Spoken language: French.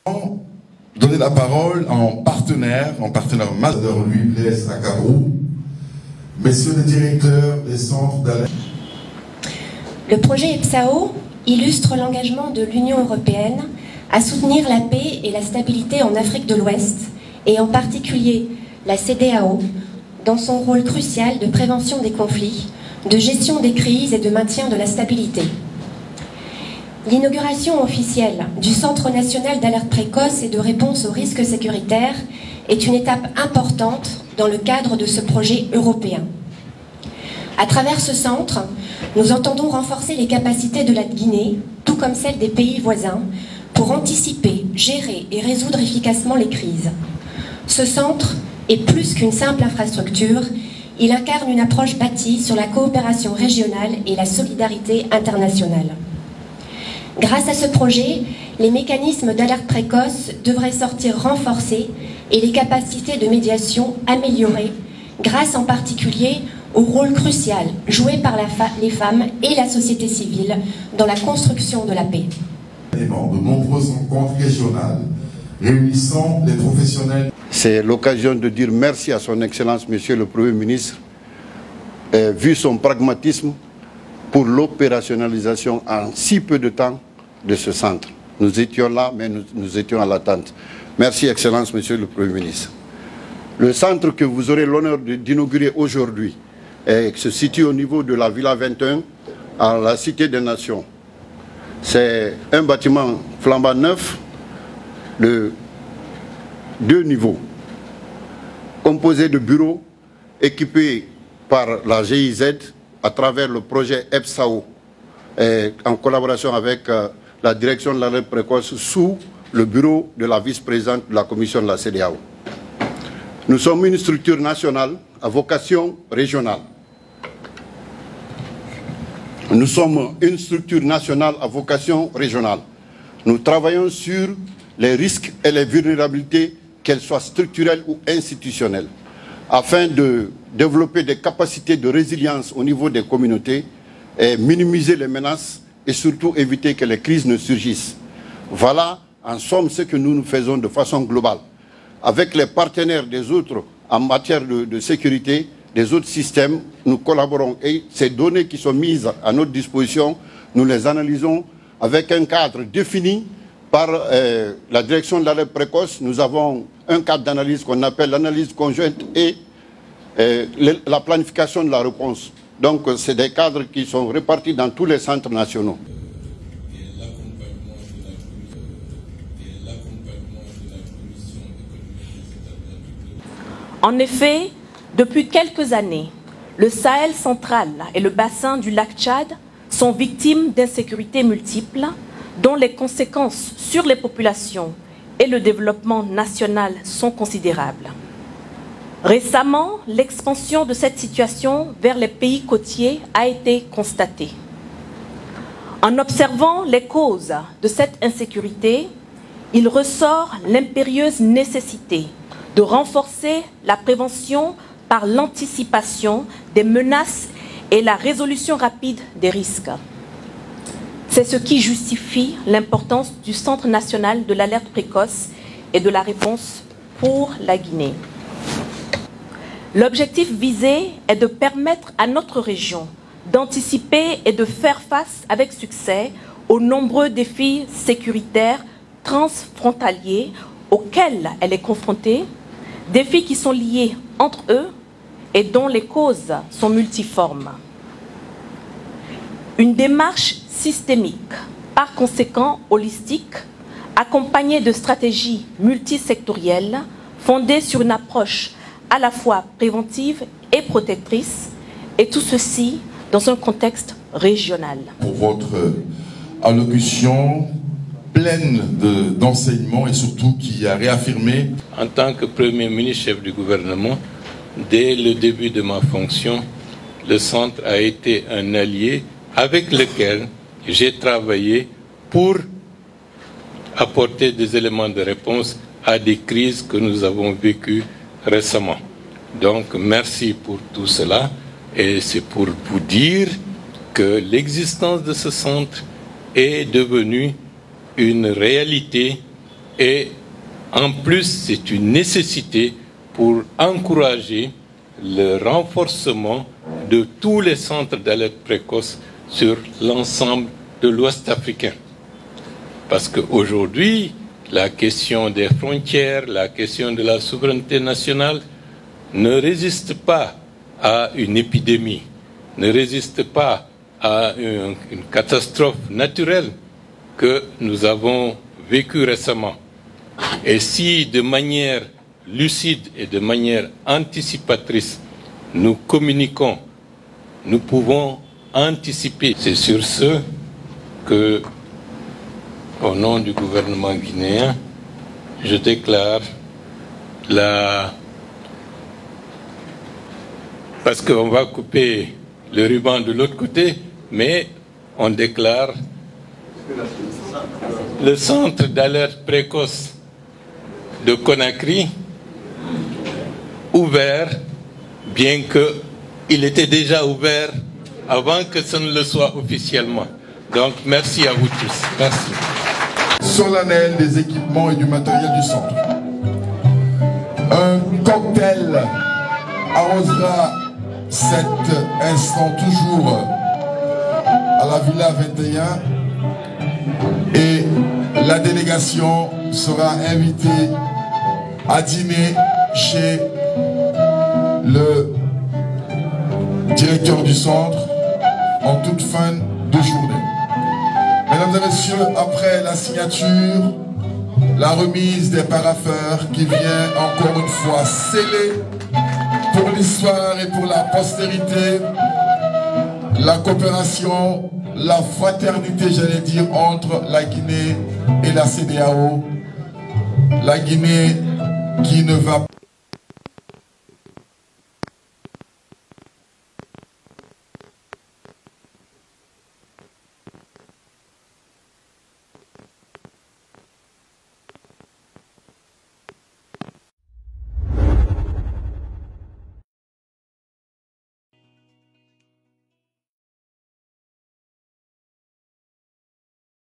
Donner la parole en partenaire majeur Louis Blaise à Cabrou, messieurs les directeurs des centres d'alerte. Le projet EPSAO illustre l'engagement de l'Union européenne à soutenir la paix et la stabilité en Afrique de l'Ouest, et en particulier la CEDEAO, dans son rôle crucial de prévention des conflits, de gestion des crises et de maintien de la stabilité. L'inauguration officielle du Centre national d'alerte précoce et de réponse aux risques sécuritaires est une étape importante dans le cadre de ce projet européen. À travers ce centre, nous entendons renforcer les capacités de la Guinée, tout comme celles des pays voisins, pour anticiper, gérer et résoudre efficacement les crises. Ce centre est plus qu'une simple infrastructure, il incarne une approche bâtie sur la coopération régionale et la solidarité internationale. Grâce à ce projet, les mécanismes d'alerte précoce devraient sortir renforcés et les capacités de médiation améliorées, grâce en particulier au rôle crucial joué par les femmes et la société civile dans la construction de la paix. De nombreuses rencontres régionales réunissant les professionnels. C'est l'occasion de dire merci à son Excellence, Monsieur le Premier ministre, vu son pragmatisme pour l'opérationnalisation en si peu de temps de ce centre. Nous étions là, mais nous étions à l'attente. Merci, Excellence, Monsieur le Premier ministre. Le centre que vous aurez l'honneur d'inaugurer aujourd'hui se situe au niveau de la Villa 21, à la Cité des Nations. C'est un bâtiment flambant neuf de 2 niveaux, composé de bureaux équipés par la GIZ à travers le projet EPSAO, en collaboration avec la direction de l'alerte précoce sous le bureau de la vice-présidente de la commission de la CEDEAO. Nous sommes une structure nationale à vocation régionale. Nous sommes une structure nationale à vocation régionale. Nous travaillons sur les risques et les vulnérabilités, qu'elles soient structurelles ou institutionnelles, afin de développer des capacités de résilience au niveau des communautés et minimiser les menaces et surtout éviter que les crises ne surgissent. Voilà en somme ce que nous faisons de façon globale. Avec les partenaires des autres en matière de sécurité, des autres systèmes, nous collaborons et ces données qui sont mises à notre disposition, nous les analysons avec un cadre défini par la direction de l'alerte précoce. Nous avons un cadre d'analyse qu'on appelle l'analyse conjointe et la planification de la réponse. Donc c'est des cadres qui sont répartis dans tous les centres nationaux. En effet, depuis quelques années, le Sahel central et le bassin du lac Tchad sont victimes d'insécurités multiples dont les conséquences sur les populations et le développement national sont considérables. Récemment, l'expansion de cette situation vers les pays côtiers a été constatée. En observant les causes de cette insécurité, il ressort l'impérieuse nécessité de renforcer la prévention par l'anticipation des menaces et la résolution rapide des risques. C'est ce qui justifie l'importance du Centre national de l'alerte précoce et de la réponse pour la Guinée. L'objectif visé est de permettre à notre région d'anticiper et de faire face avec succès aux nombreux défis sécuritaires transfrontaliers auxquels elle est confrontée, défis qui sont liés entre eux et dont les causes sont multiformes. Une démarche systémique, par conséquent holistique, accompagnée de stratégies multisectorielles fondées sur une approche à la fois préventive et protectrice, et tout ceci dans un contexte régional. Pour votre allocution pleine d'enseignements et surtout qui a réaffirmé. En tant que Premier ministre, chef du gouvernement, dès le début de ma fonction, le centre a été un allié avec lequel j'ai travaillé pour apporter des éléments de réponse à des crises que nous avons vécues récemment. Donc, merci pour tout cela. Et c'est pour vous dire que l'existence de ce centre est devenue une réalité Et en plus, c'est une nécessité pour encourager le renforcement de tous les centres d'alerte précoce sur l'ensemble de l'Ouest africain. Parce qu'aujourd'hui, la question des frontières, la question de la souveraineté nationale ne résiste pas à une épidémie, ne résiste pas à une catastrophe naturelle que nous avons vécue récemment. Et si de manière lucide et de manière anticipatrice, nous communiquons, nous pouvons anticiper. C'est sur ce que, au nom du gouvernement guinéen, je déclare parce qu'on va couper le ruban de l'autre côté, mais on déclare le centre d'alerte précoce de Conakry ouvert, bien qu'il était déjà ouvert avant que ce ne le soit officiellement. Donc merci à vous tous. Merci. Solennel des équipements et du matériel du centre. Un cocktail arrosera cet instant toujours à la Villa 21 et la délégation sera invitée à dîner chez le directeur du centre en toute fin de journée. Mesdames et messieurs, après la signature, la remise des parapheurs qui vient encore une fois sceller pour l'histoire et pour la postérité la coopération, la fraternité, j'allais dire, entre la Guinée et la CEDEAO. La Guinée qui ne va pas...